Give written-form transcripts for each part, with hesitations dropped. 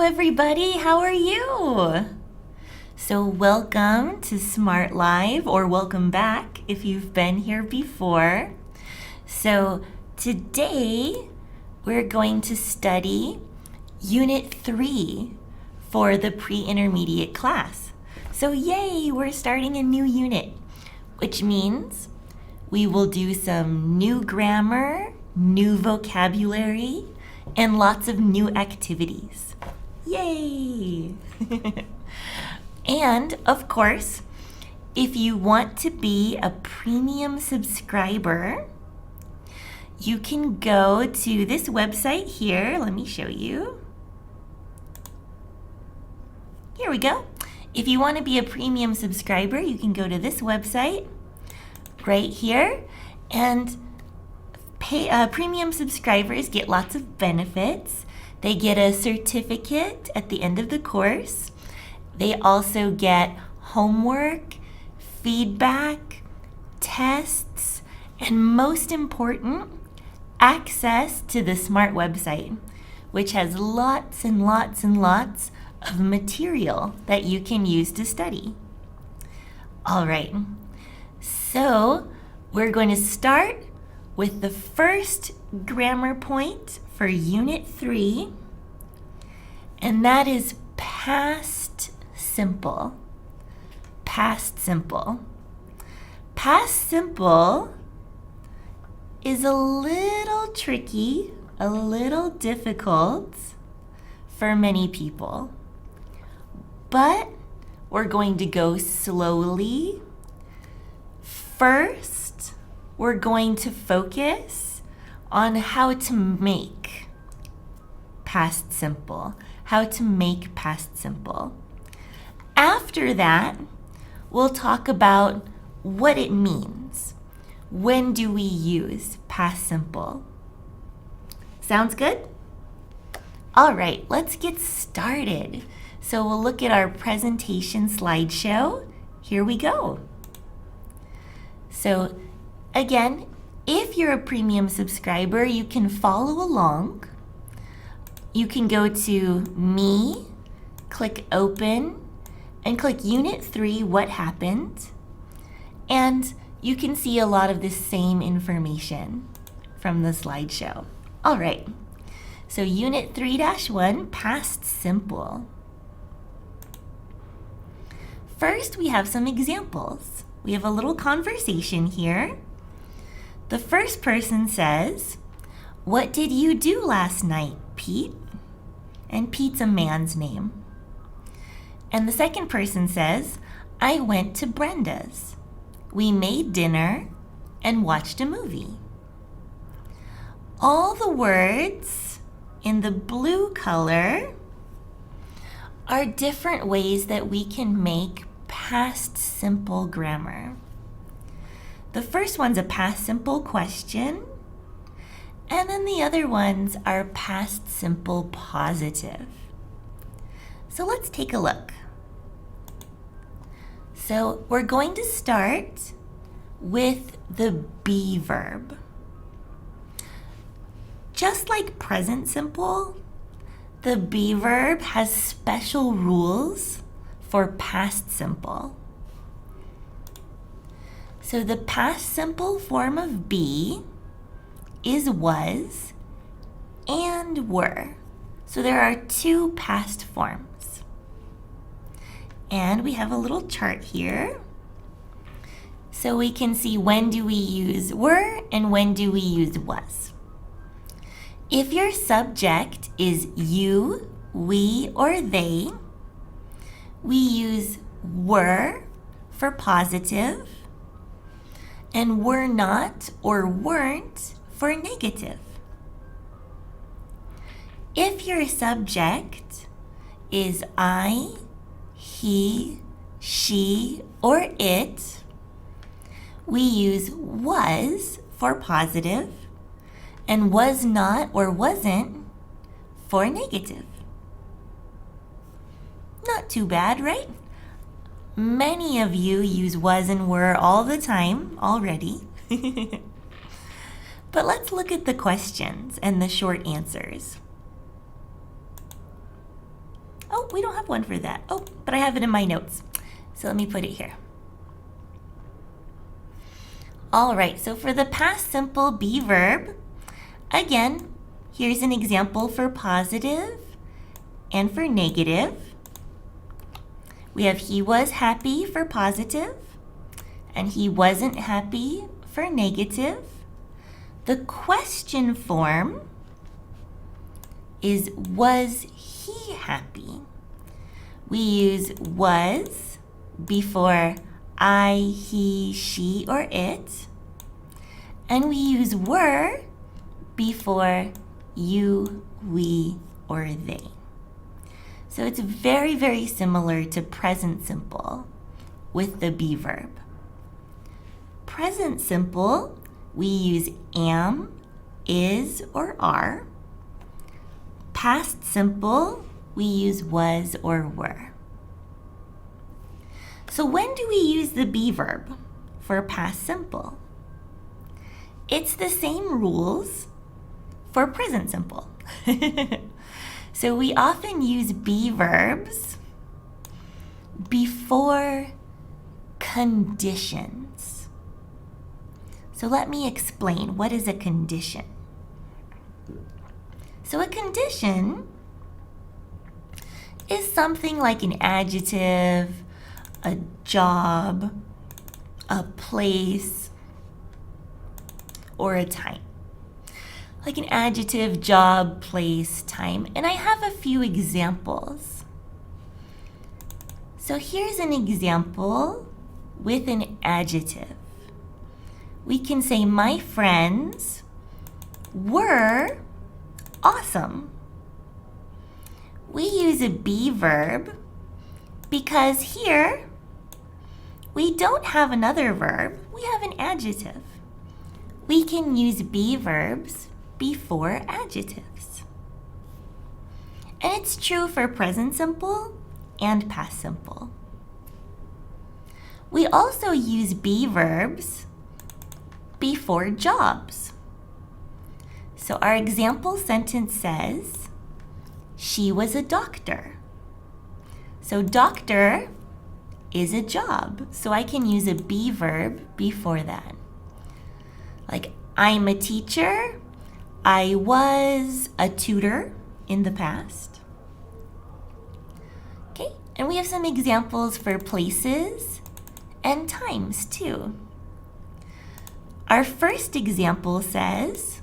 everybody. How are you? So welcome to Smrt Live, or welcome back if you've been here before. So today we're going to study Unit 3 for the pre-intermediate class. So yay, we're starting a new unit, which means we will do some new grammar, new vocabulary, and lots of new activities. Yay! And, of course, if you want to be a premium subscriber, you can go to this website here. Let me show you. Here we go. If you want to be a premium subscriber, you can go to this website right here, and premium subscribers get lots of benefits. They get a certificate at the end of the course. They also get homework, feedback, tests, and most important, access to the Smrt website, which has lots and lots and lots of material that you can use to study. All right, so we're going to start with the first grammar point for Unit 3, and that is past simple. Past simple. Past simple is a little tricky, a little difficult for many people, but we're going to go slowly. First, we're going to focus on how to make past simple, how to make past simple. After that, we'll talk about what it means. When do we use past simple? Sounds good? All right, let's get started. So we'll look at our presentation slideshow. Here we go. So again, if you're a premium subscriber, you can follow along. You can go to Me, click Open, and click Unit 3, What Happened? And you can see a lot of the same information from the slideshow. All right, so Unit 3-1, Past Simple. First, we have some examples. We have a little conversation here. The first person says, "What did you do last night, Pete?" And Pete's a man's name. And the second person says, "I went to Brenda's. We made dinner and watched a movie." All the words in the blue color are different ways that we can make past simple grammar. The first one's a past simple question, and then the other ones are past simple positive. So let's take a look. So we're going to start with the be verb. Just like present simple, the be verb has special rules for past simple. So the past simple form of be is was and were. So there are two past forms. And we have a little chart here. So we can see when do we use were and when do we use was. If your subject is you, we, or they, we use were for positive and were not or weren't for negative. If your subject is I, he, she, or it, we use was for positive and was not or wasn't for negative. Not too bad, right? Many of you use was and were all the time already. But let's look at the questions and the short answers. Oh, we don't have one for that. Oh, but I have it in my notes. So let me put it here. All right, so for the past simple be verb, again, here's an example for positive and for negative. We have he was happy for positive, and he wasn't happy for negative. The question form is was he happy? We use was before I, he, she, or it. And we use were before you, we, or they. So it's very, very similar to present simple with the be verb. Present simple, we use am, is, or are. Past simple, we use was or were. So when do we use the be verb for past simple? It's the same rules for present simple. So we often use be verbs before conditions. So let me explain, what is a condition? So a condition is something like an adjective, a job, a place, or a time. Like an adjective, job, place, time. And I have a few examples. So here's an example with an adjective. We can say, my friends were awesome. We use a be verb because here we don't have another verb, we have an adjective. We can use be verbs before adjectives. And it's true for present simple and past simple. We also use be verbs before jobs. So our example sentence says, she was a doctor. So doctor is a job. So I can use a be verb before that. Like, I'm a teacher. I was a tutor in the past. Okay, and we have some examples for places and times too. Our first example says,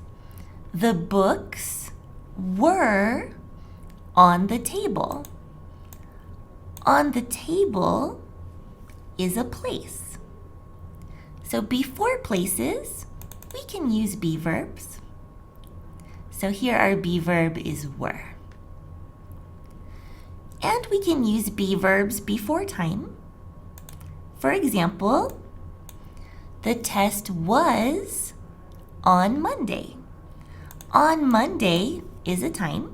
the books were on the table. On the table is a place. So before places, we can use be verbs. So here our be verb is were. And we can use be verbs before time. For example, the test was on Monday. On Monday is a time,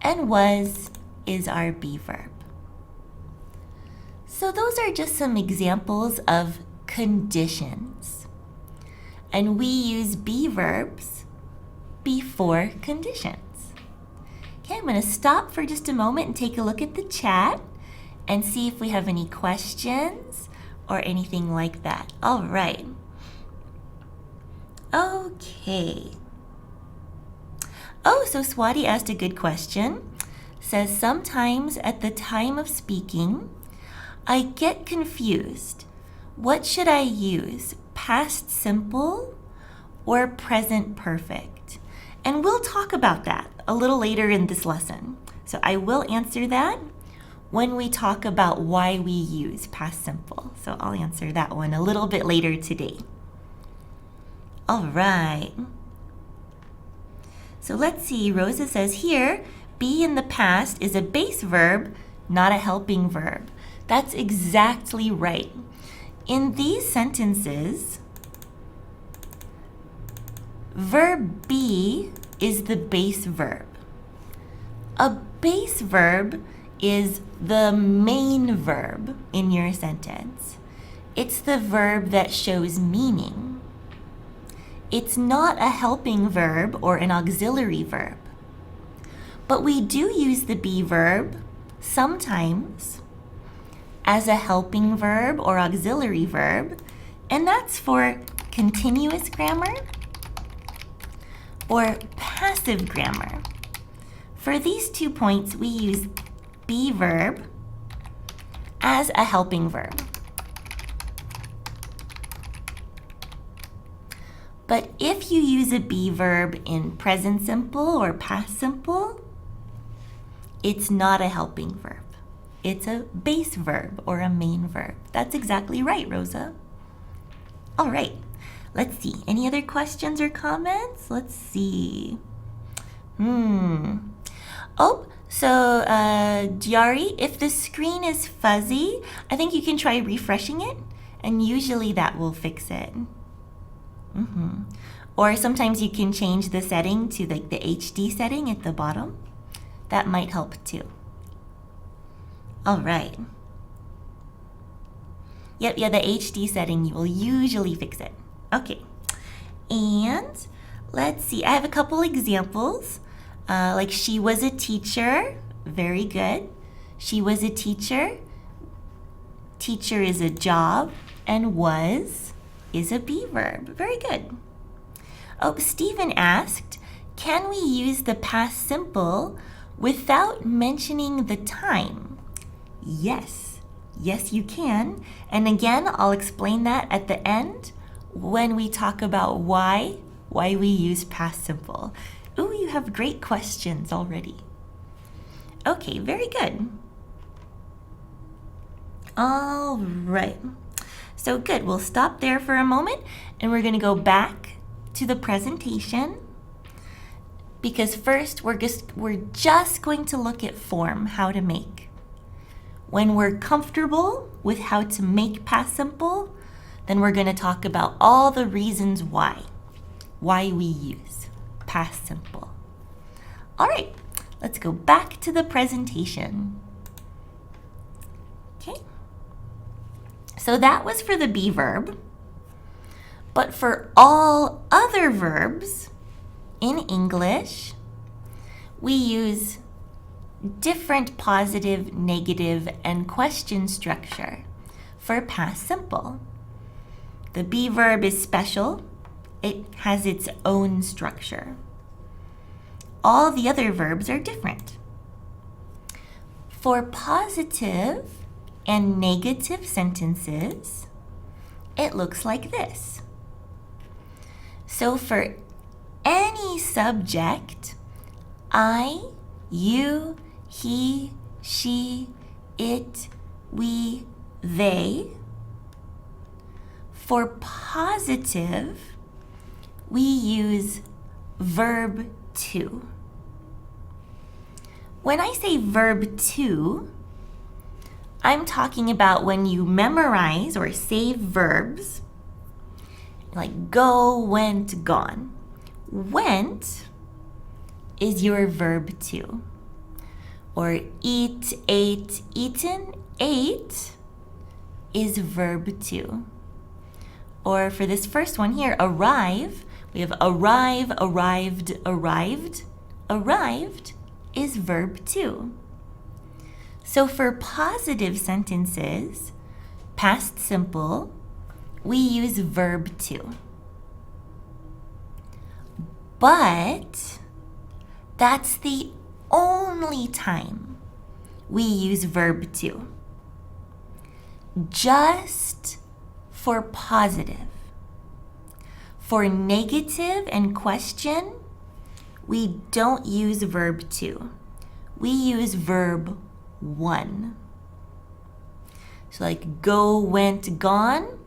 and was is our be verb. So those are just some examples of conditions. And we use be verbs before conditions. Okay, I'm going to stop for just a moment and take a look at the chat and see if we have any questions or anything like that. All right. Okay. Oh, so Swati asked a good question. Says, sometimes at the time of speaking, I get confused. What should I use? Past simple or present perfect? And we'll talk about that a little later in this lesson. So I will answer that when we talk about why we use past simple. So I'll answer that one a little bit later today. All right. So let's see, Rosa says here, be in the past is a base verb, not a helping verb. That's exactly right. In these sentences, verb be is the base verb. A base verb is the main verb in your sentence. It's the verb that shows meaning. It's not a helping verb or an auxiliary verb. But we do use the be verb sometimes as a helping verb or auxiliary verb, and that's for continuous grammar or passive grammar. For these 2 points, we use be verb as a helping verb. But if you use a be verb in present simple or past simple, it's not a helping verb. It's a base verb or a main verb. That's exactly right, Rosa. All right, let's see. Any other questions or comments? Let's see. Oh, so Diari, if the screen is fuzzy, I think you can try refreshing it, and usually that will fix it. Or sometimes you can change the setting to like the HD setting at the bottom. That might help too. All right. Yep, yeah, the HD setting will usually fix it. Okay, and let's see. I have a couple examples. Like she was a teacher. Very good. She was a teacher. Teacher is a job, and was is a be verb. Very good. Oh, Stephen asked, can we use the past simple without mentioning the time? Yes. Yes, you can. And again, I'll explain that at the end when we talk about why we use past simple. Ooh, you have great questions already. Okay, very good. All right. So good, we'll stop there for a moment and we're gonna go back to the presentation because first we're just going to look at form, how to make. When we're comfortable with how to make past simple, then we're gonna talk about all the reasons why we use past simple. All right, let's go back to the presentation. Okay. So that was for the be verb, but for all other verbs in English, we use different positive, negative, and question structure for past simple. The be verb is special. It has its own structure. All the other verbs are different. For positive and negative sentences, it looks like this. So for any subject, I, you, he, she, it, we, they, for positive, we use verb to. When I say verb to, I'm talking about when you memorize or save verbs, like go, went, gone. Went is your verb to. Or eat, ate, eaten, ate is verb to. Or for this first one here, arrive, we have arrive, arrived, arrived. Arrived is verb to. So for positive sentences, past simple, we use verb to. But that's the only time we use verb to. Just for positive. For negative and question, we don't use verb to. We use verb one. So like go, went, gone.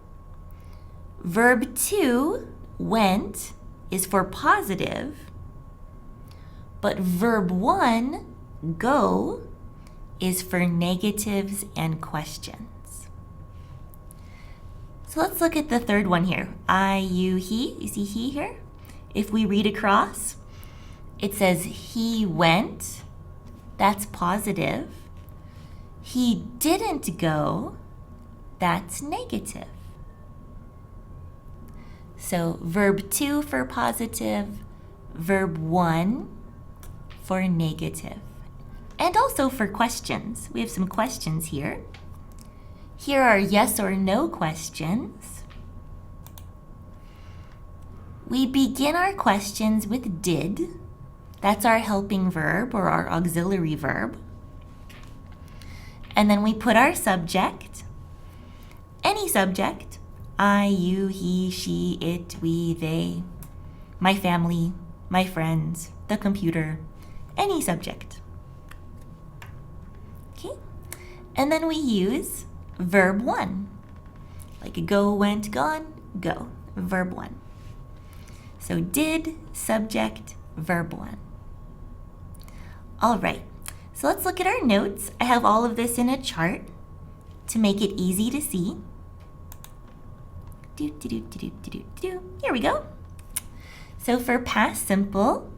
Verb to, went, is for positive. But verb one, go, is for negatives and questions. So let's look at the third one here. I, you, he. You see he here? If we read across, it says he went. That's positive. He didn't go. That's negative. So verb to for positive, verb one for negative. And also for questions. We have some questions here. Here are yes or no questions. We begin our questions with did. That's our helping verb or our auxiliary verb. And then we put our subject, any subject, I, you, he, she, it, we, they, my family, my friends, the computer, any subject. Okay, and then we use verb 1, like go, went, gone, go, verb 1. So did, subject, verb 1. All right, so let's look at our notes. I have all of this in a chart to make it easy to see. Here we go. So for past simple,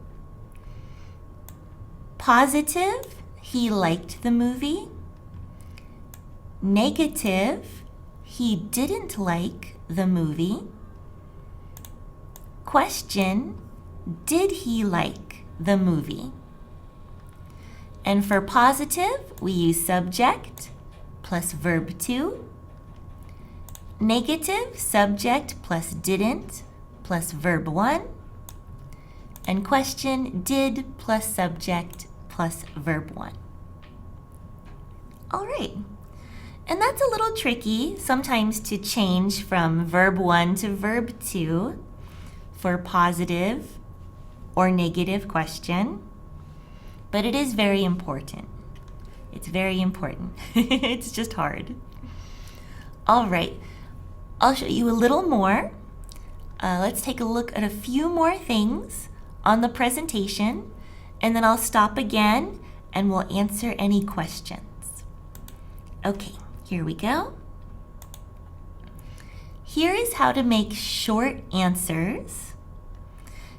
positive, he liked the movie. Negative, he didn't like the movie. Question, did he like the movie? And for positive, we use subject plus verb 2. Negative, subject plus didn't plus verb 1. And question, did plus subject plus verb 1. All right. And that's a little tricky sometimes to change from verb 1 to verb 2 for positive or negative question. But it is very important. It's very important. It's just hard. All right. I'll show you a little more. Let's take a look at a few more things on the presentation, and then I'll stop again and we'll answer any questions. Okay, here we go. Here is how to make short answers.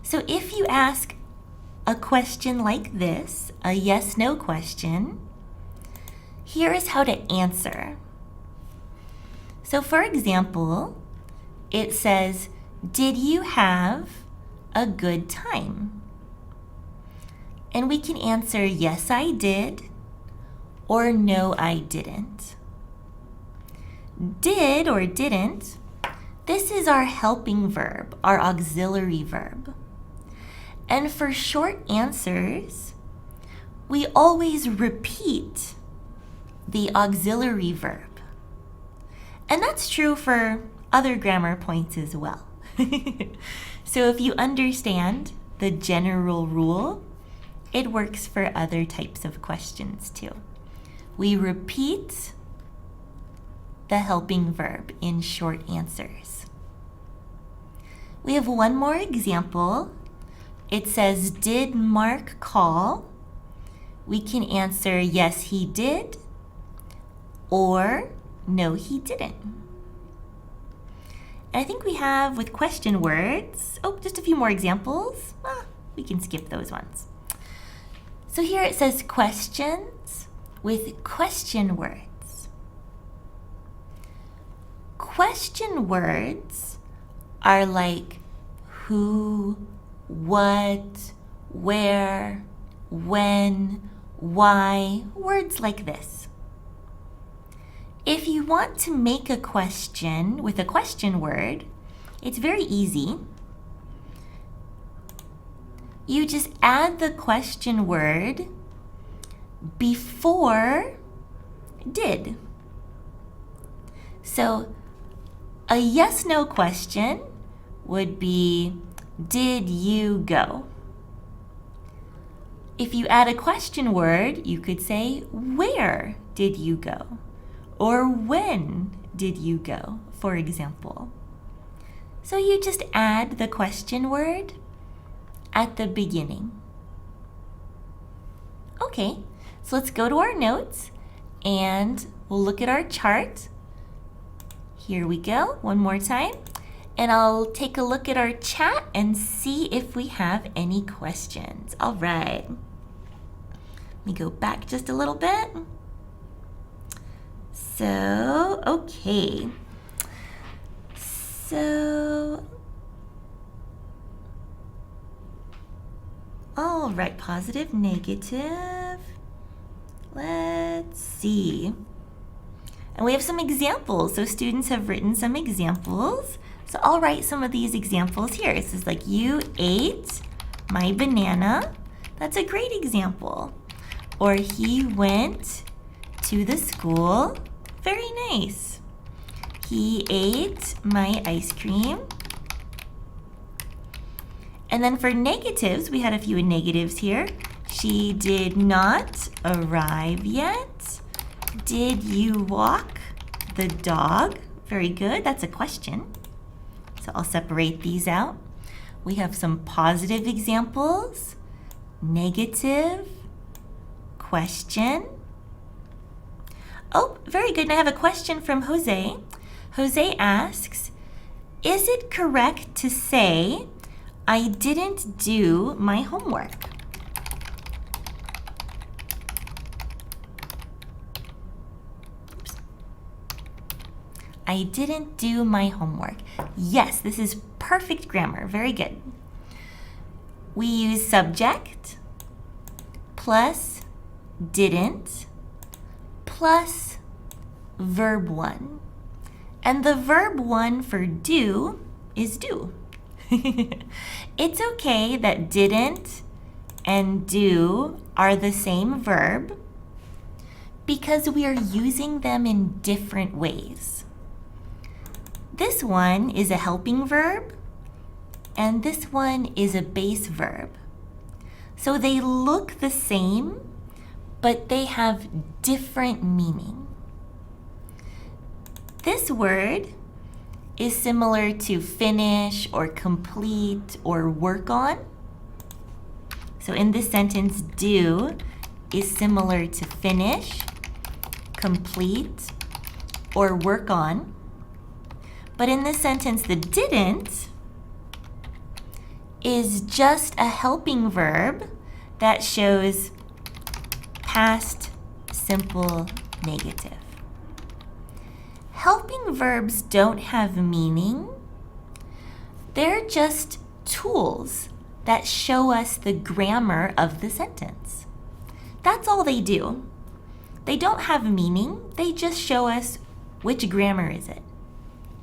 So if you ask a question like this, a yes/no question, here is how to answer. So for example, it says, did you have a good time? And we can answer, yes, I did, or no, I didn't. Did or didn't, this is our helping verb, our auxiliary verb. And for short answers, we always repeat the auxiliary verb. And that's true for other grammar points as well. So if you understand the general rule, it works for other types of questions too. We repeat the helping verb in short answers. We have one more example. It says, did Mark call? We can answer, yes, he did, or no, he didn't. And I think we have with question words, just a few more examples. We can skip those ones. So here it says questions with question words. Question words are like who, what, where, when, why, words like this. If you want to make a question with a question word, it's very easy. You just add the question word before did. So a yes/no question would be, did you go? If you add a question word, you could say, where did you go? Or when did you go, for example. So you just add the question word at the beginning. Okay, so let's go to our notes and we'll look at our chart. Here we go, one more time. And I'll take a look at our chat and see if we have any questions. All right. Let me go back just a little bit. So, okay. So, all All right, positive, negative. Let's see. And we have some examples. So students have written some examples. So I'll write some of these examples here. It says like, you ate my banana. That's a great example. Or he went to the school. Very nice. He ate my ice cream. And then for negatives, we had a few negatives here. She did not arrive yet. Did you walk the dog? Very good. That's a question. So I'll separate these out. We have some positive examples, negative, question. Oh, very good. And I have a question from Jose. Jose asks, is it correct to say, I didn't do my homework? Oops. I didn't do my homework. Yes, this is perfect grammar. Very good. We use subject plus didn't plus verb 1. And the verb 1 for do is do. It's okay that didn't and do are the same verb because we are using them in different ways. This one is a helping verb and this one is a base verb. So they look the same, but they have different meaning. This word is similar to finish or complete or work on. So in this sentence, do is similar to finish, complete, or work on. But in this sentence, the didn't is just a helping verb that shows past simple negative. Helping verbs don't have meaning. They're just tools that show us the grammar of the sentence. That's all they do. They don't have meaning. They just show us which grammar is it.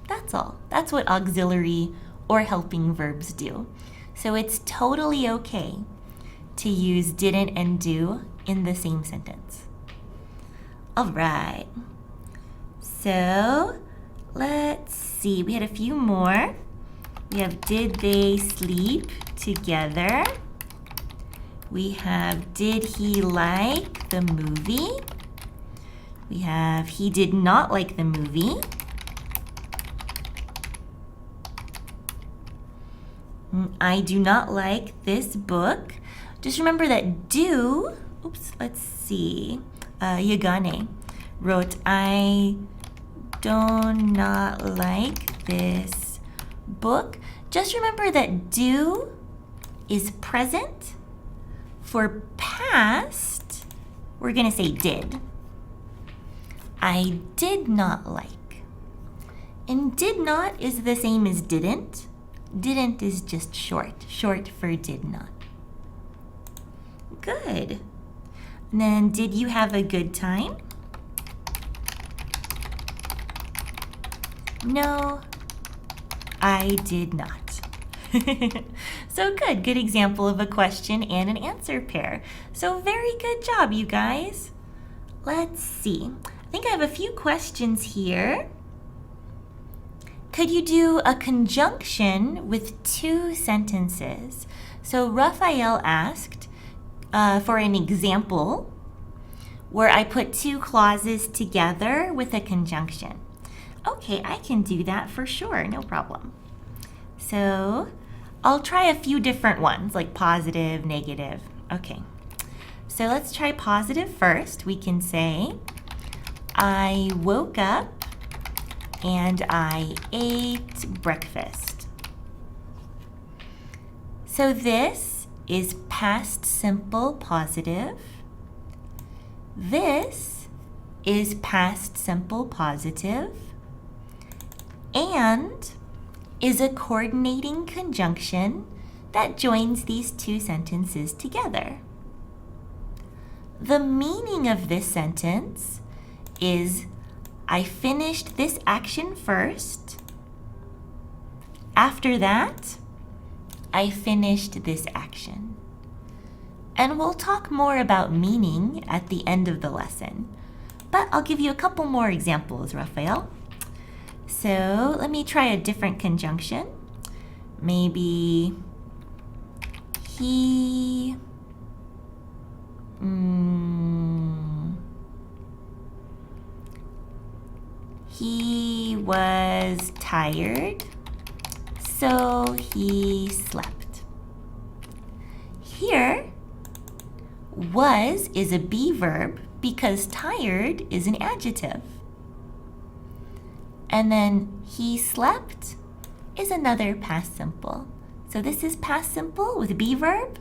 That's all. That's what auxiliary or helping verbs do. So it's totally okay to use didn't and do in the same sentence. All right. So let's see. We had a few more. We have did they sleep together? We have did he like the movie? We have he did not like the movie. I do not like this book. Just remember that do, let's see. Yagane wrote, I do not like this book. Just remember that do is present. For past, we're going to say did. I did not like. And did not is the same as didn't. Didn't is just short for did not. Good. And then, did you have a good time? No, I did not. So good example of a question and an answer pair. So very good job, you guys. Let's see. I think I have a few questions here. Could you do a conjunction with two sentences? So Raphael asked for an example where I put two clauses together with a conjunction. Okay, I can do that for sure, no problem. So I'll try a few different ones, like positive, negative. Okay, so let's try positive first. We can say, I woke up and I ate breakfast. So this is past simple positive. This is past simple positive and is a coordinating conjunction that joins these two sentences together. The meaning of this sentence is, I finished this action first. After that, I finished this action. And we'll talk more about meaning at the end of the lesson. But I'll give you a couple more examples, Raphael. So let me try a different conjunction. Maybe he was tired, so he slept. Here, was is a be verb because tired is an adjective. And then he slept is another past simple. So this is past simple with a be verb.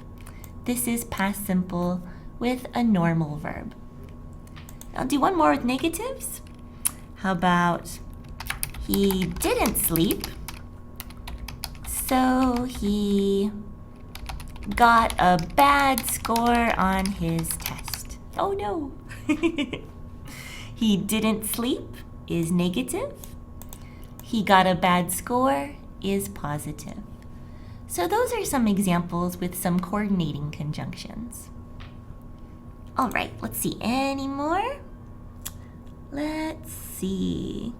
This is past simple with a normal verb. I'll do one more with negatives. How about he didn't sleep, so he got a bad score on his test. Oh no! He didn't sleep is negative. He got a bad score is positive. So those are some examples with some coordinating conjunctions. All right, let's see. Any more? Let's see.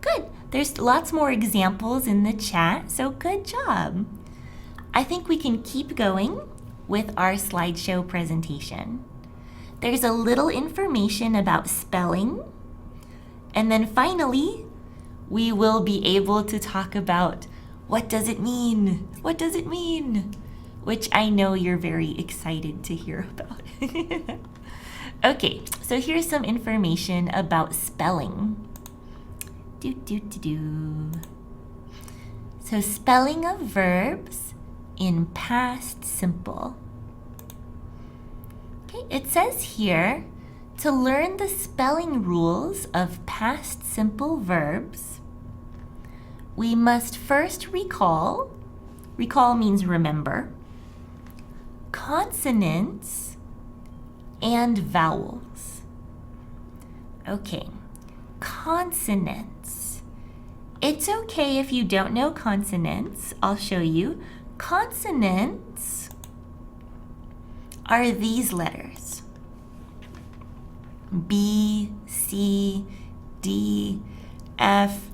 Good. There's lots more examples in the chat, so good job. I think we can keep going with our slideshow presentation. There's a little information about spelling, and then finally, we will be able to talk about what does it mean? What does it mean? Which I know you're very excited to hear about. Okay, so here's some information about spelling. So spelling of verbs in past simple. Okay, it says here, to learn the spelling rules of past simple verbs, we must first recall means remember, consonants and vowels. Okay, consonants. It's okay if you don't know consonants. I'll show you. Consonants are these letters. B, C, D, F,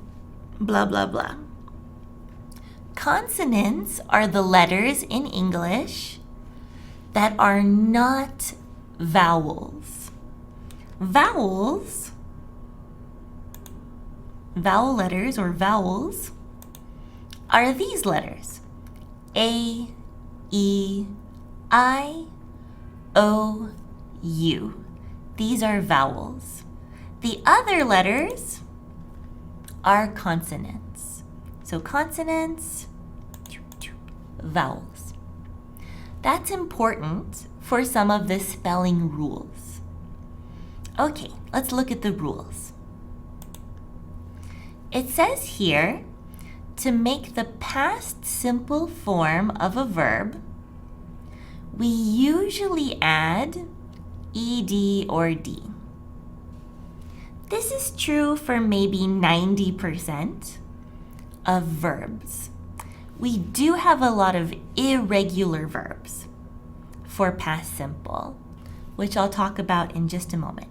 blah, blah, blah. Consonants are the letters in English that are not vowels. Vowels, vowel letters or vowels, are these letters. A, E, I, O, U. These are vowels. The other letters are consonants. So consonants, vowels. That's important for some of the spelling rules. Okay, let's look at the rules. It says here, to make the past simple form of a verb, we usually add ed or d. This is true for maybe 90% of verbs. We do have a lot of irregular verbs for past simple, which I'll talk about in just a moment.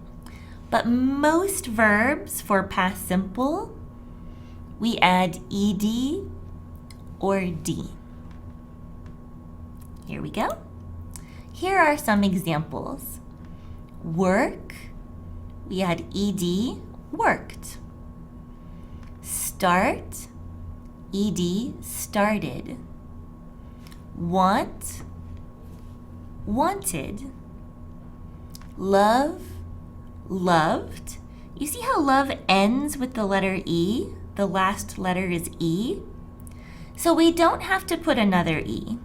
But most verbs for past simple, we add ed or d. Here we go. Here are some examples. Work, we add ed, worked. Start, ed, started. Want, wanted. Love, loved. You see how love ends with the letter E? The last letter is E. So we don't have to put another E.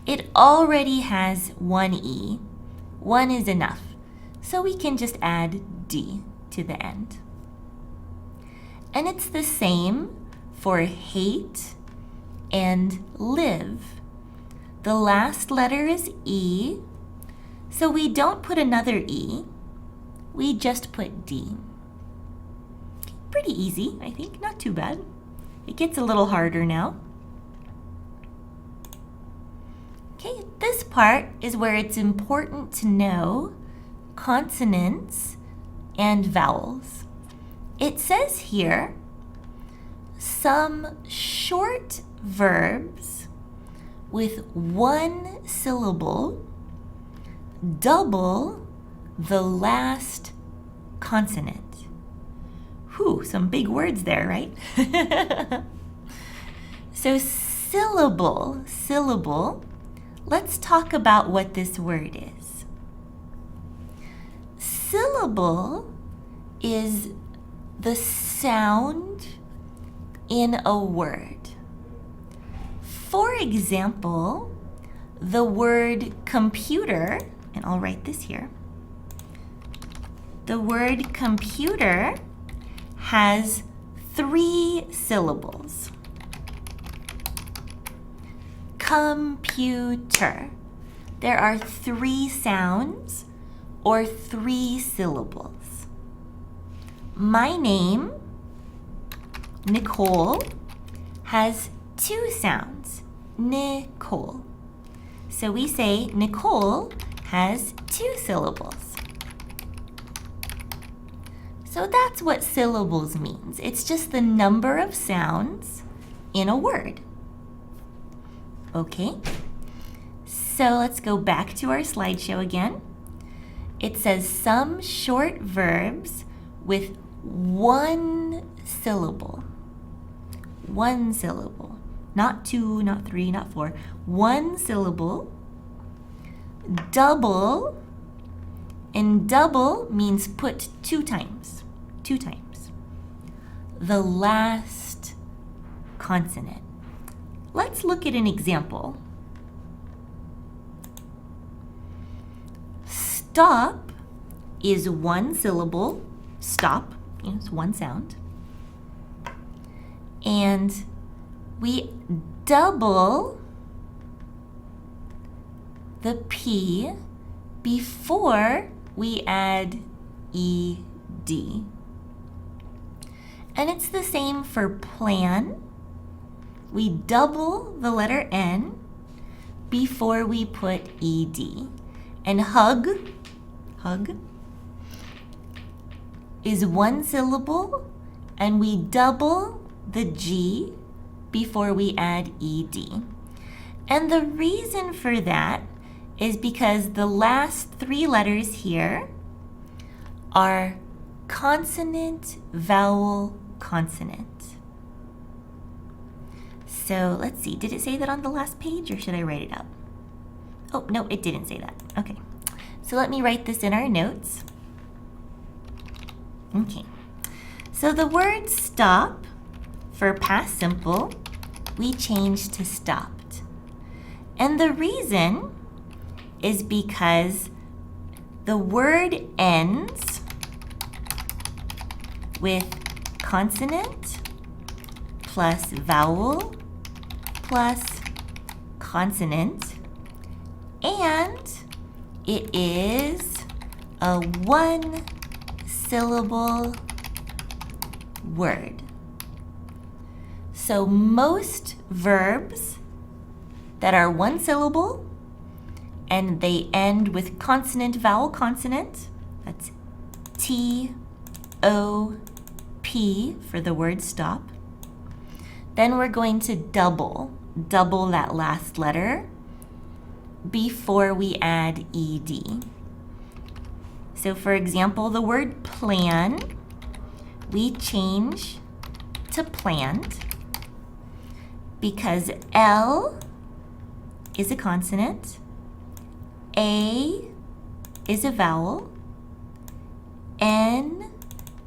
It already has one E. One is enough. So we can just add D to the end. And it's the same for hate and live. The last letter is E, so we don't put another E, we just put D. Pretty easy, I think, not too bad. It gets a little harder now. Okay, this part is where it's important to know consonants and vowels. It says here, some short verbs with one syllable double the last consonant. Whew, some big words there, right? So syllable, let's talk about what this word is. Syllable is the sound in a word. For example, the word computer, and I'll write this here. The word computer has 3 syllables. Computer. There are 3 sounds or 3 syllables. My name, Nicole, has 2 sounds. Nicole. So we say Nicole has 2 syllables. So that's what syllables means. It's just the number of sounds in a word. Okay, so let's go back to our slideshow again. It says some short verbs with 1 syllable. 1 syllable. Not 2, not 3, not 4. 1 syllable. Double. And double means put 2 times. 2 times. The last consonant. Let's look at an example. Stop is 1 syllable. Stop, it's 1 sound. And we double the P before we add ED. And it's the same for plan. We double the letter N before we put ED. And hug is 1 syllable, and we double the G before we add ED. And the reason for that is because the last 3 letters here are consonant, vowel, consonant. So let's see, did it say that on the last page or should I write it up? Oh, no, it didn't say that. Okay, so let me write this in our notes. Okay, so the word stop for past simple, we changed to stopped. And the reason is because the word ends with consonant plus vowel plus consonant, and it is a 1 syllable word. So most verbs that are 1 syllable and they end with consonant, vowel, consonant, that's T-O-P for the word stop. Then we're going to double that last letter before we add ED. So for example, the word plan, we change to planned because L is a consonant, A is a vowel, N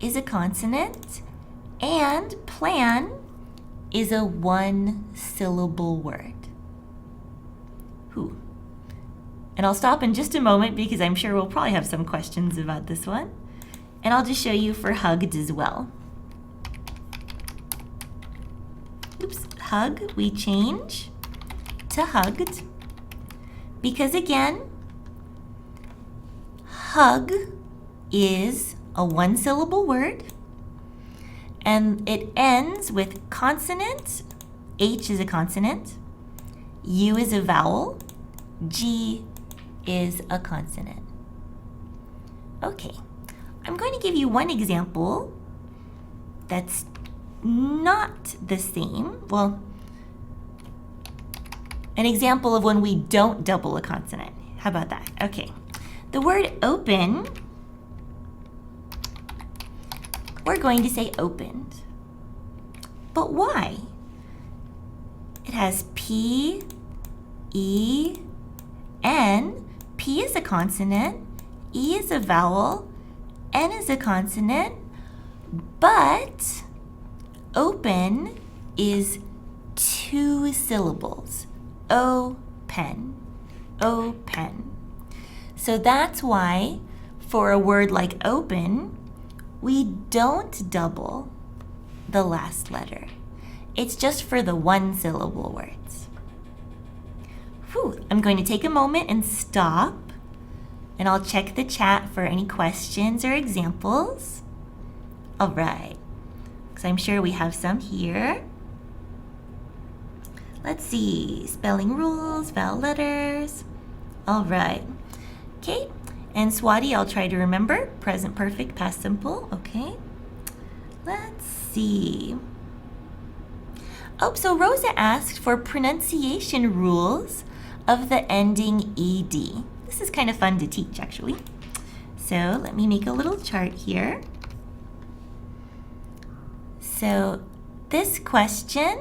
is a consonant, and plan is a 1 syllable word. Whew. And I'll stop in just a moment because I'm sure we'll probably have some questions about this one. And I'll just show you for hugged as well. Oops, hug, we change to hugged. Because again, hug is a one-syllable word, and it ends with consonant. H is a consonant, U is a vowel, G is a consonant. Okay, I'm going to give you one example that's not the same. Well, an example of when we don't double a consonant. How about that? Okay, the word open, we're going to say opened. But why? It has P, E, N. P is a consonant, E is a vowel, N is a consonant, but open is 2 syllables. O-pen, O-pen. So that's why for a word like open, we don't double the last letter. It's just for the one-syllable words. Whew, I'm going to take a moment and stop, and I'll check the chat for any questions or examples. All right, because I'm sure we have some here. Let's see, spelling rules, vowel letters. All right, okay, and Swati, I'll try to remember. Present perfect, past simple, okay. Let's see. Oh, so Rosa asked for pronunciation rules of the ending ED. This is kind of fun to teach, actually. So let me make a little chart here. So this question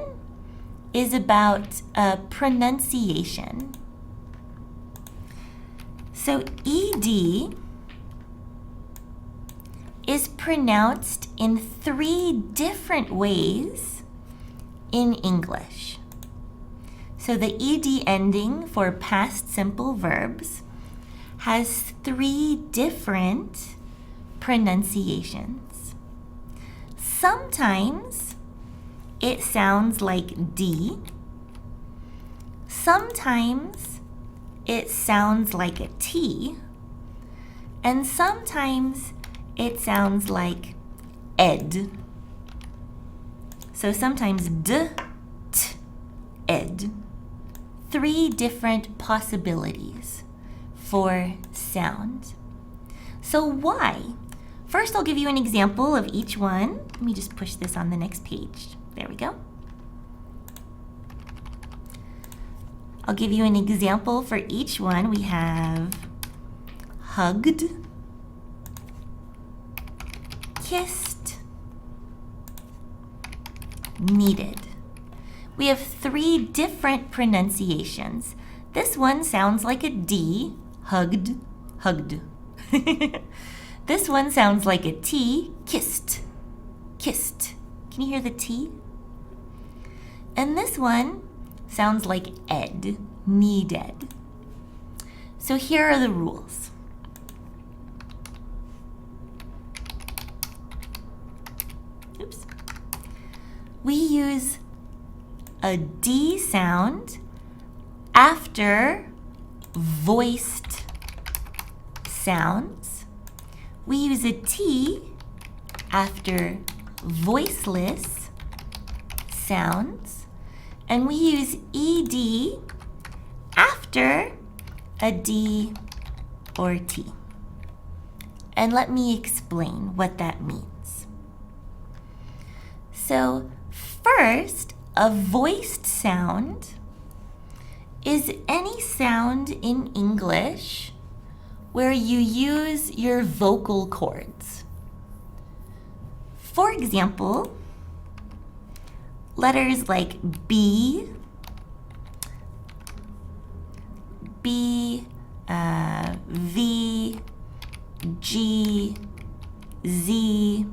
is about pronunciation. So ED is pronounced in 3 different ways in English. So the ED ending for past simple verbs has 3 different pronunciations. Sometimes it sounds like D. Sometimes it sounds like a T. And sometimes it sounds like ed. So sometimes d, t, ed. 3 different possibilities for sound. So why? First, I'll give you an example of each one. Let me just push this on the next page. There we go. I'll give you an example for each one. We have hugged, kissed, needed. We have 3 different pronunciations. This one sounds like a D, hugged, hugged. This one sounds like a T, kissed, kissed. Can you hear the T? And this one sounds like ed, needed. So here are the rules. Oops. We use a D sound after voiced sounds. We use a T after voiceless sounds. And we use ED after a D or T. And let me explain what that means. So first, a voiced sound is any sound in English where you use your vocal cords. For example, letters like B, V, G, Z.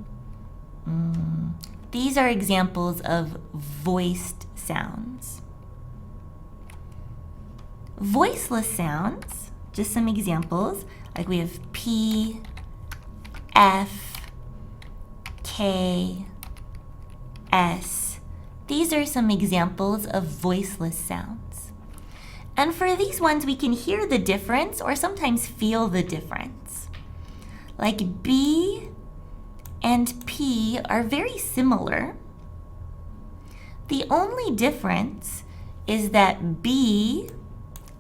These are examples of voiced sounds. Voiceless sounds, just some examples, like we have P, F, K, S, These are some examples of voiceless sounds. And for these ones, we can hear the difference or sometimes feel the difference. Like B and P are very similar. The only difference is that B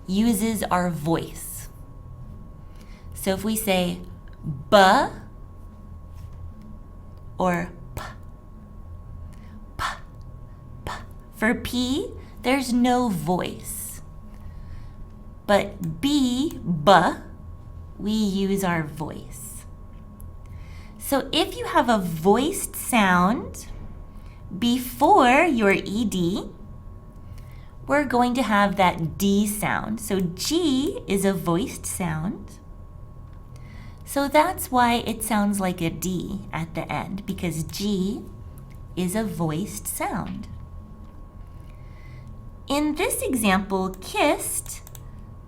uses our voice. So if we say B or P, P, P. For P, there's no voice. But B, we use our voice. So if you have a voiced sound before your ED, we're going to have that D sound. So G is a voiced sound. So that's why it sounds like a D at the end, because G is a voiced sound. In this example, kissed,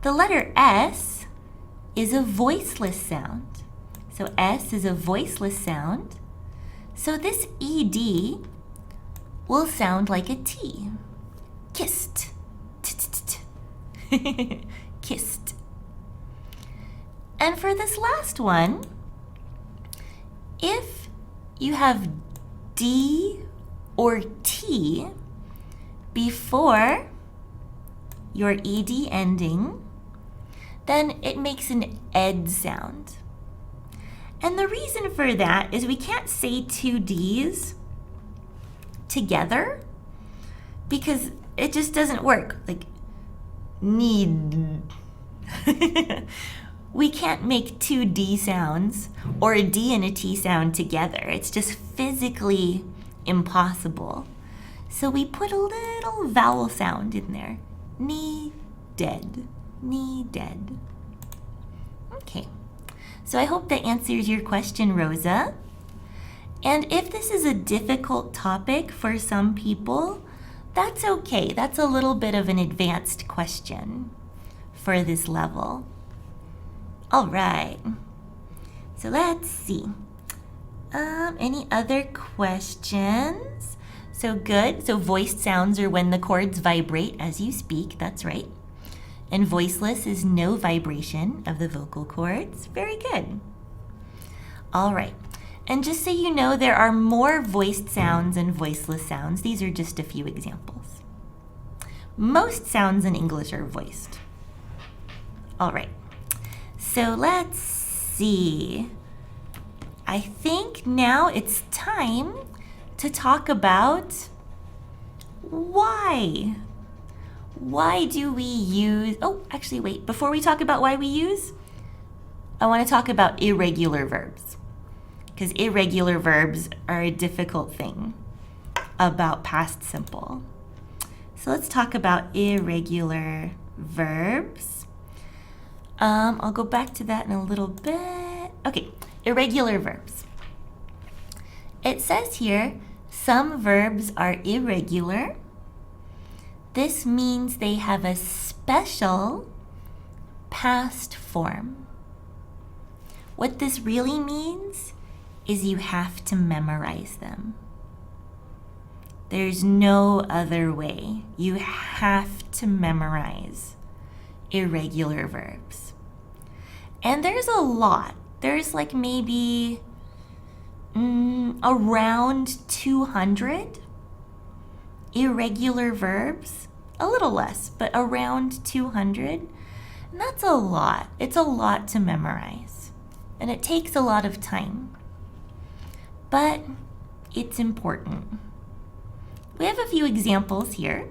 the letter S is a voiceless sound. So S is a voiceless sound. So this ED will sound like a T. Kissed. Kissed. And for this last one, if you have D or T before your ED ending, then it makes an ed sound. And the reason for that is we can't say two Ds together because it just doesn't work. Like, need. We can't make two D sounds or a D and a T sound together. It's just physically impossible. So we put a little vowel sound in there. Knee, dead. Knee, dead. Okay. So I hope that answers your question, Rosa. And if this is a difficult topic for some people, that's okay. That's a little bit of an advanced question for this level. All right. So let's see. Any other questions? So good. So voiced sounds are when the chords vibrate as you speak. That's right. And voiceless is no vibration of the vocal cords. Very good. All right. And just so you know, there are more voiced sounds and voiceless sounds. These are just a few examples. Most sounds in English are voiced. All right. So let's see. I think now it's time to talk about why. Why do we use, actually wait, before we talk about why we use, I want to talk about irregular verbs. Because irregular verbs are a difficult thing about past simple. So let's talk about irregular verbs. I'll go back to that in a little bit. Okay, irregular verbs. It says here, some verbs are irregular. This means they have a special past form. What this really means is you have to memorize them. There's no other way. You have to memorize irregular verbs. And there's a lot. There's like maybe around 200 irregular verbs. A little less, but around 200. And that's a lot. It's a lot to memorize. And it takes a lot of time. But it's important. We have a few examples here.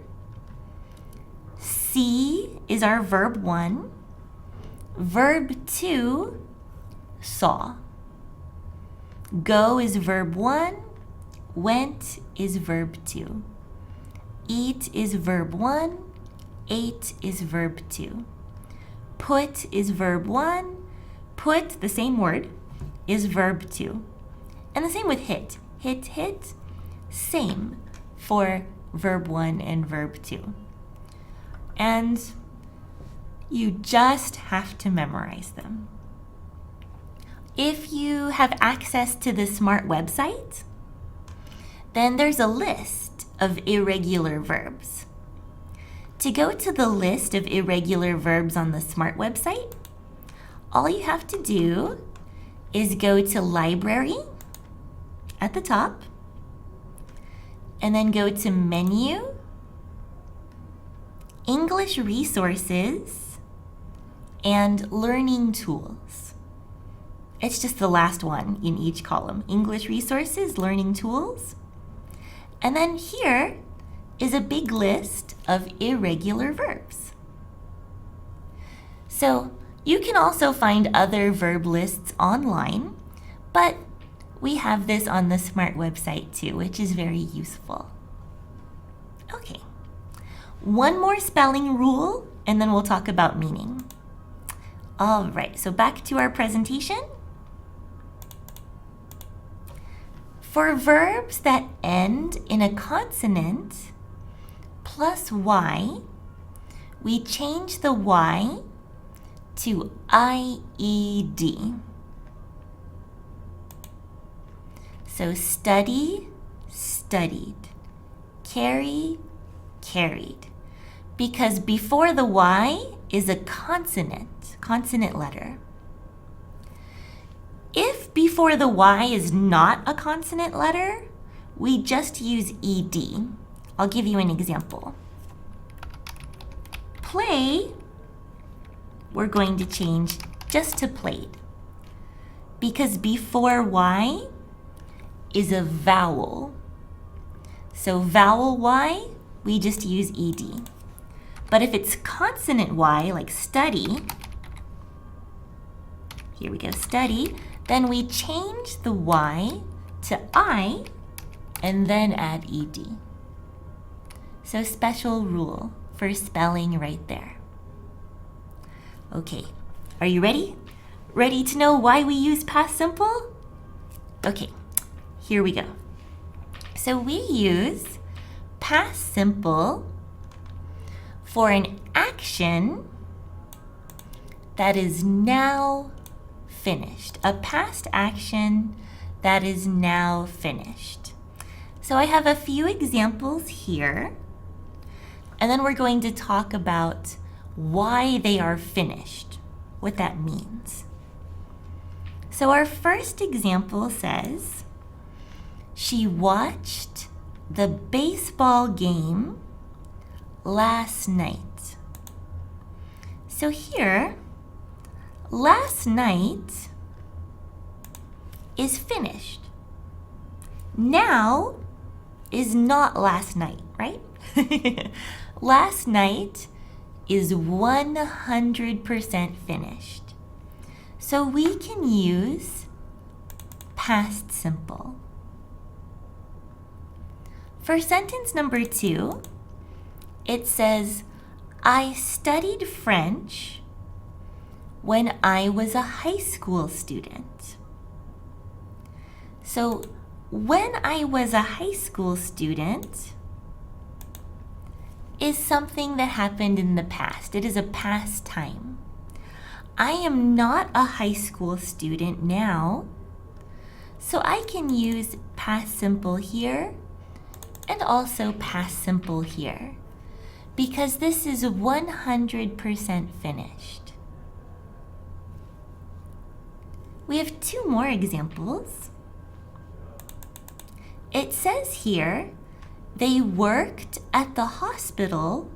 See is our verb 1. Verb 2, saw. Go is verb 1. Went is verb 2. Eat is verb 1. Ate is verb 2. Put is verb 1. Put, the same word, is verb 2. And the same with hit. Hit, hit, same for verb 1 and verb 2. And you just have to memorize them. If you have access to the Smrt website, then there's a list of irregular verbs. To go to the list of irregular verbs on the Smrt website, all you have to do is go to Library at the top, and then go to Menu, English Resources, and Learning Tools. It's just the last one in each column. English Resources, Learning Tools. And then here is a big list of irregular verbs. So you can also find other verb lists online, but we have this on the Smrt website too, which is very useful. Okay, one more spelling rule, and then we'll talk about meaning. All right, so back to our presentation. For verbs that end in a consonant plus Y, we change the Y to IED. So study, studied. Carry, carried. Because before the Y is a consonant letter. If before the Y is not a consonant letter, we just use ED. I'll give you an example. Play, we're going to change just to played. Because before Y is a vowel. So vowel Y, we just use ED. But if it's consonant Y, like study, here we go, study, then we change the Y to I and then add ED. So special rule for spelling right there. Okay, are you ready? Ready to know why we use past simple? Okay, here we go. So we use past simple for an action that is now finished. A past action that is now finished. So I have a few examples here, and then we're going to talk about why they are finished, what that means. So our first example says, she watched the baseball game last night. So here, last night is finished. Now is not last night, right? Last night is 100% finished. So we can use past simple. For sentence number 2, it says, I studied French when I was a high school student. So when I was a high school student is something that happened in the past. It is a past time. I am not a high school student now, so I can use past simple here and also past simple here because this is 100% finished. We have 2 more examples. It says here, they worked at the hospital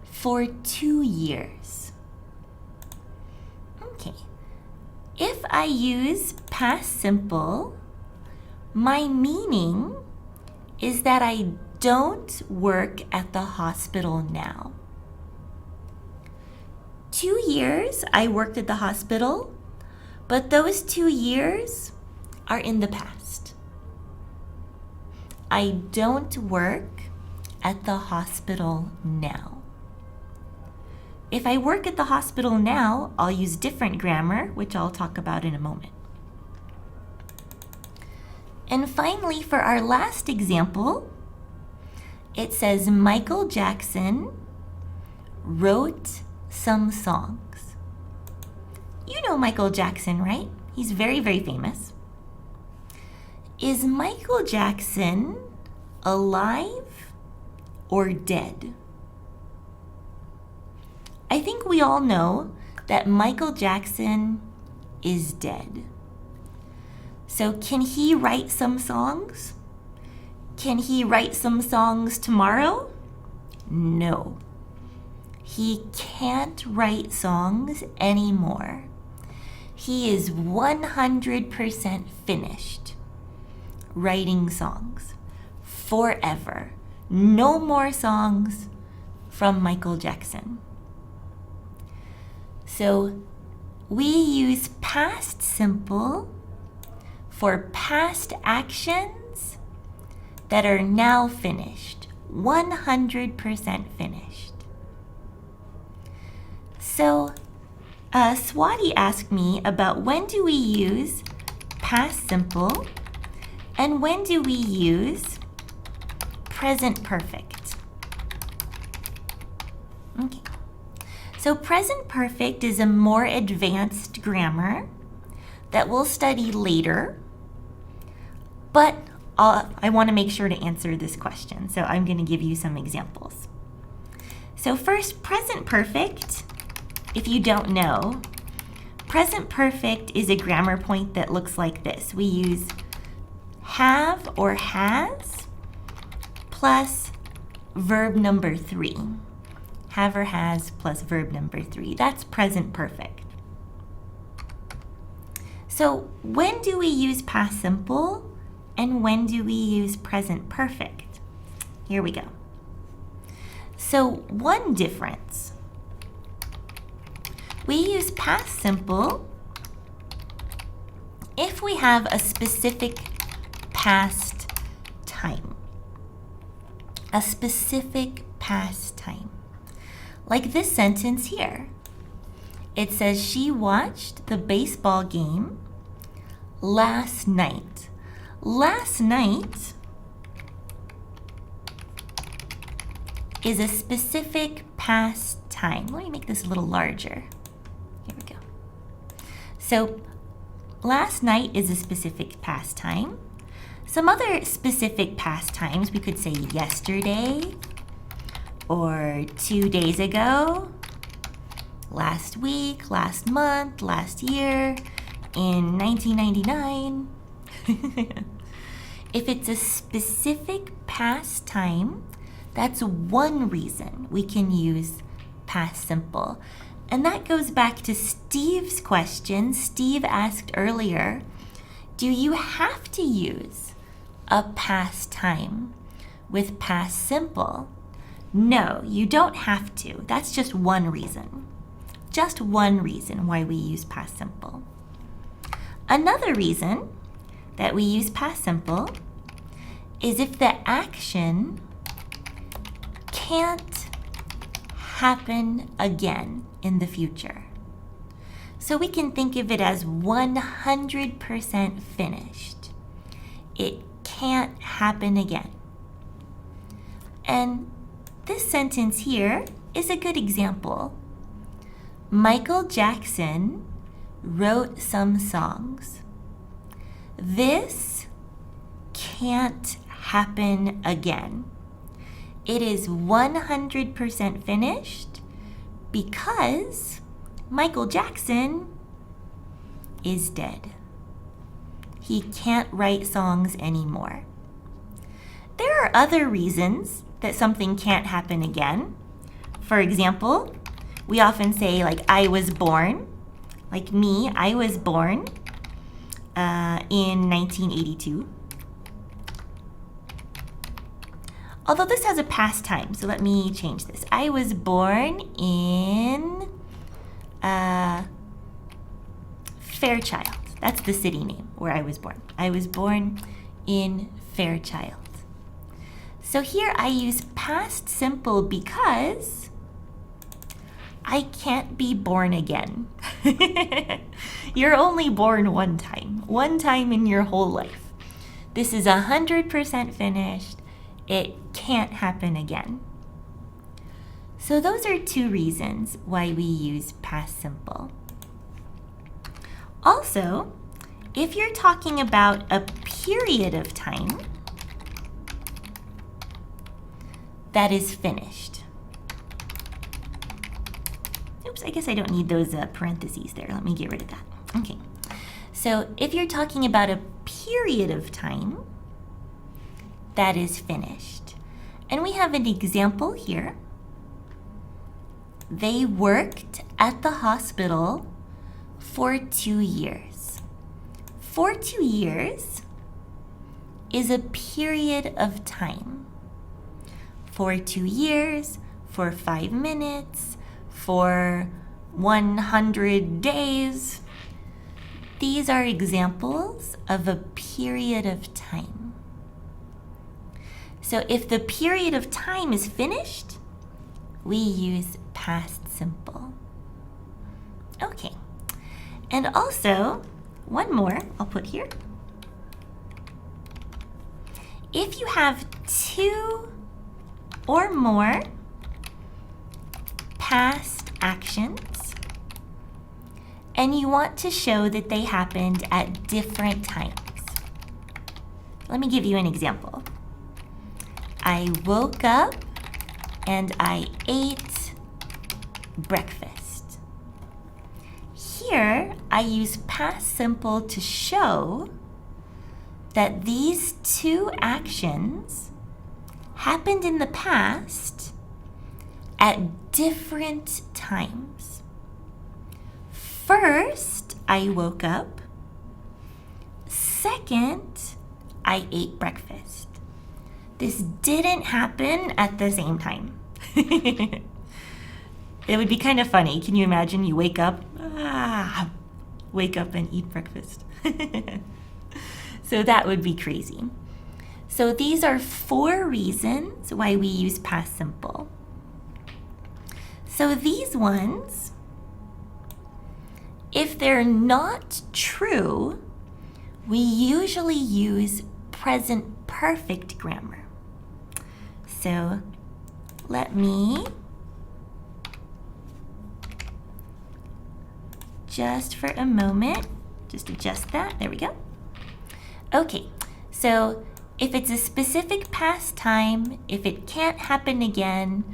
for 2 years. Okay, if I use past simple, my meaning is that I don't work at the hospital now. 2 years I worked at the hospital, but those 2 years are in the past. I don't work at the hospital now. If I work at the hospital now, I'll use different grammar, which I'll talk about in a moment. And finally, for our last example, it says Michael Jackson wrote some songs. You know Michael Jackson, right? He's very, very famous. Is Michael Jackson alive or dead? I think we all know that Michael Jackson is dead. So can he write some songs? Can he write some songs tomorrow? No. He can't write songs anymore. He is 100% finished writing songs forever. No more songs from Michael Jackson. So we use past simple for past actions that are now finished, 100% finished. So Swati asked me about when do we use past simple and when do we use present perfect. Okay. So present perfect is a more advanced grammar that we'll study later, but I want to make sure to answer this question, so I'm going to give you some examples. So first, present perfect, if you don't know, present perfect is a grammar point that looks like this. We use have or has plus verb number 3. Have or has plus verb number 3. That's present perfect. So when do we use past simple and when do we use present perfect? Here we go. So one difference. We use past simple if we have a specific past time. A specific past time. Like this sentence here. It says she watched the baseball game last night. Last night is a specific past time. Let me make this a little larger. Here we go. So last night is a specific past time. Some other specific past times, we could say yesterday, or 2 days ago, last week, last month, last year, in 1999. If it's a specific past time, that's one reason we can use past simple. And that goes back to Steve's question. Steve asked earlier, do you have to use a past time with past simple? No, you don't have to. That's just one reason. Just one reason why we use past simple. Another reason that we use past simple is if the action can't happen again in the future. So we can think of it as 100% finished. It can't happen again. And this sentence here is a good example. Michael Jackson wrote some songs. This can't happen again. It is 100% finished because Michael Jackson is dead. He can't write songs anymore. There are other reasons that something can't happen again. For example, we often say like I was born. Like me, I was born in 1982. Although this has a past time, so let me change this. I was born in Fairchild. That's the city name where I was born. I was born in Fairchild. So here I use past simple because I can't be born again. You're only born one time in your whole life. This is 100% finished. It can't happen again. So those are two reasons why we use past simple. Also, if you're talking about a period of time, that is finished. Oops, I guess I don't need those parentheses there. Let me get rid of that. Okay. So if you're talking about a period of time, that is finished. And we have an example here. They worked at the hospital for 2 years. For 2 years is a period of time. For 2 years, for 5 minutes, for 100 days. These are examples of a period of time. So if the period of time is finished, we use past simple. Okay. And also, one more I'll put here. If you have 2 or more past actions, and you want to show that they happened at different times. Let me give you an example. I woke up and I ate breakfast. Here, I use past simple to show that these 2 actions happened in the past at different times. First, I woke up. Second, I ate breakfast. This didn't happen at the same time. It would be kind of funny. Can you imagine you wake up and eat breakfast? So that would be crazy. So these are 4 reasons why we use past simple. So these ones, if they're not true, we usually use present perfect grammar. So let me just for a moment, just adjust that. There we go. Okay, so if it's a specific past time, if it can't happen again,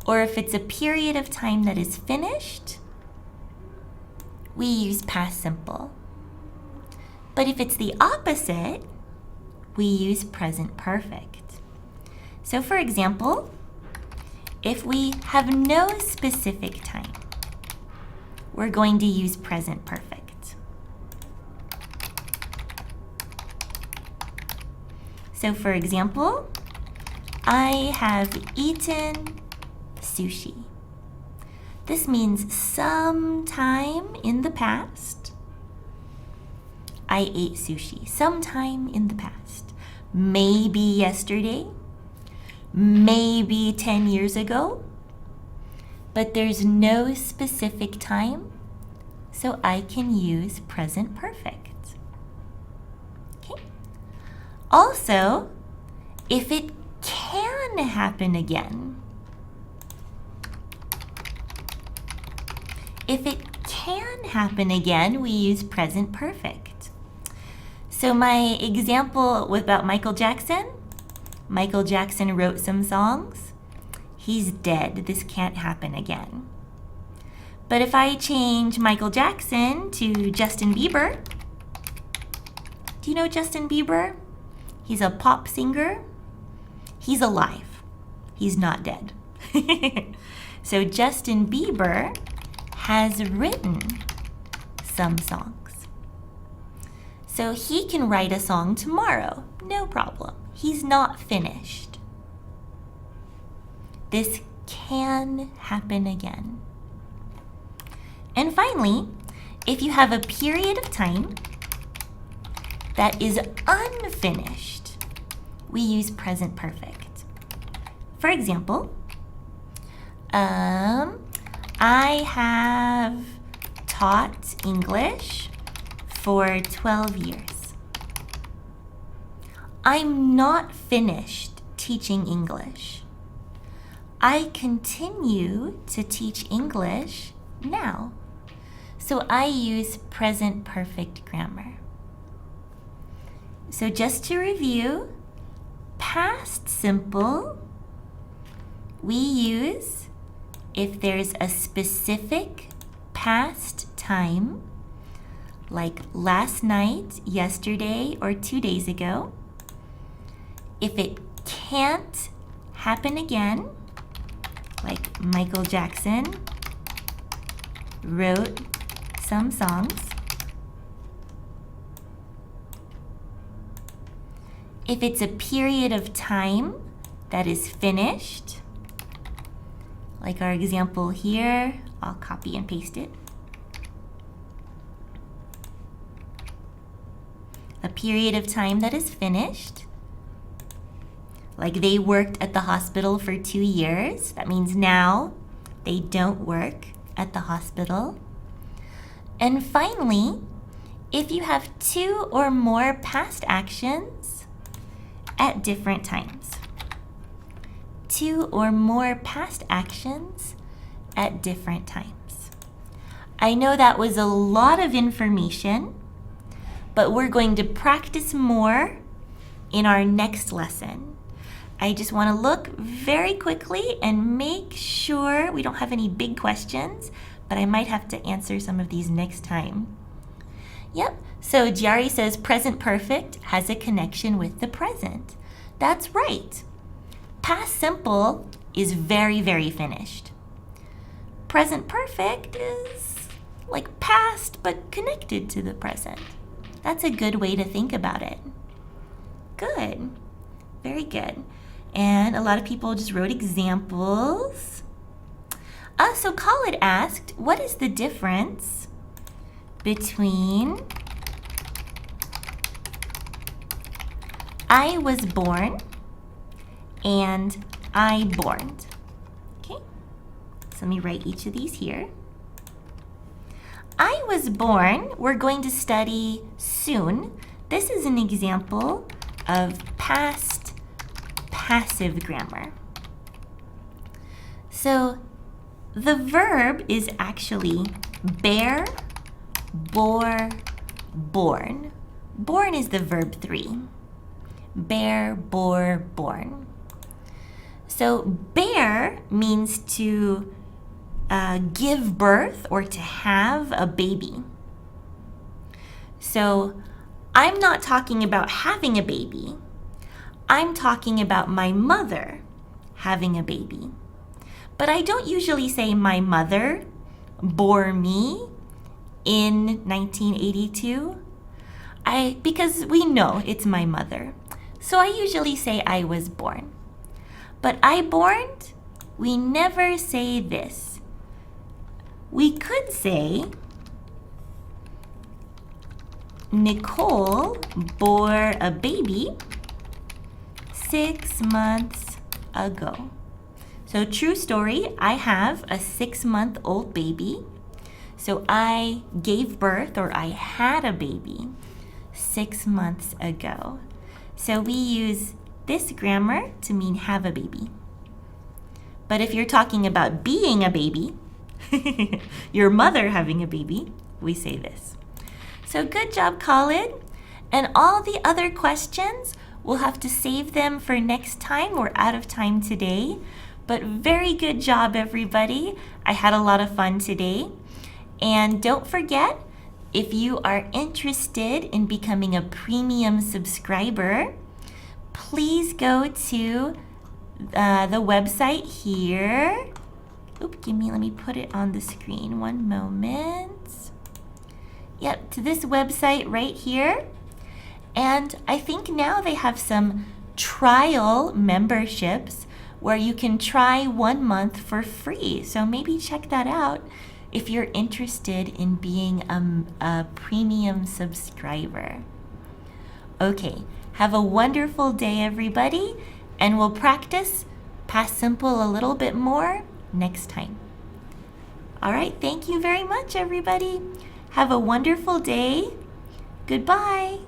or if it's a period of time that is finished, we use past simple. But if it's the opposite, we use present perfect. So for example, if we have no specific time, we're going to use present perfect. So for example, I have eaten sushi. This means sometime in the past, I ate sushi. Sometime in the past. Maybe yesterday, maybe 10 years ago, but there's no specific time, so I can use present perfect. Okay. Also, if it can happen again, we use present perfect. So my example about Michael Jackson wrote some songs. He's dead. This can't happen again. But if I change Michael Jackson to Justin Bieber, do you know Justin Bieber? He's a pop singer. He's alive. He's not dead. So Justin Bieber has written some songs. So he can write a song tomorrow, no problem. He's not finished. This can happen again. And finally, if you have a period of time that is unfinished, we use present perfect. For example, I have taught English for 12 years. I'm not finished teaching English. I continue to teach English now. So I use present perfect grammar. So just to review, past simple we use if there's a specific past time, like last night, yesterday, or 2 days ago. If it can't happen again, like Michael Jackson wrote some songs. If it's a period of time that is finished, like our example here, I'll copy and paste it. A period of time that is finished, like they worked at the hospital for 2 years. That means now they don't work at the hospital. And finally, if you have 2 or more past actions at different times. 2 or more past actions at different times. I know that was a lot of information, but we're going to practice more in our next lesson. I just want to look very quickly and make sure we don't have any big questions, but I might have to answer some of these next time. Yep, so Giari says present perfect has a connection with the present. That's right. Past simple is very, very finished. Present perfect is like past but connected to the present. That's a good way to think about it. Good. Very good. And a lot of people just wrote examples. So Khalid asked, what is the difference between I was born and I borned? Okay, so let me write each of these here. I was born, we're going to study soon. This is an example of past passive grammar. So the verb is actually bear, bore, born. Born is the verb 3. Bear, bore, born. So bear means to give birth or to have a baby. So I'm not talking about having a baby. I'm talking about my mother having a baby. But I don't usually say my mother bore me in 1982 because we know it's my mother. So I usually say I was born. But I borned, we never say this. We could say Nicole bore a baby 6 months ago. So true story, I have a 6-month-old baby. So I gave birth or I had a baby 6 months ago. So we use this grammar to mean have a baby. But if you're talking about being a baby, your mother having a baby, we say this. So good job, Khalid. And all the other questions, we'll have to save them for next time. We're out of time today. But very good job, everybody. I had a lot of fun today. And don't forget, if you are interested in becoming a premium subscriber, please go to the website here. Let me put it on the screen. One moment. Yep, to this website right here. And I think now they have some trial memberships where you can try 1 month for free. So maybe check that out if you're interested in being a premium subscriber. Okay, have a wonderful day, everybody, and we'll practice past simple a little bit more next time. All right, thank you very much, everybody. Have a wonderful day. Goodbye.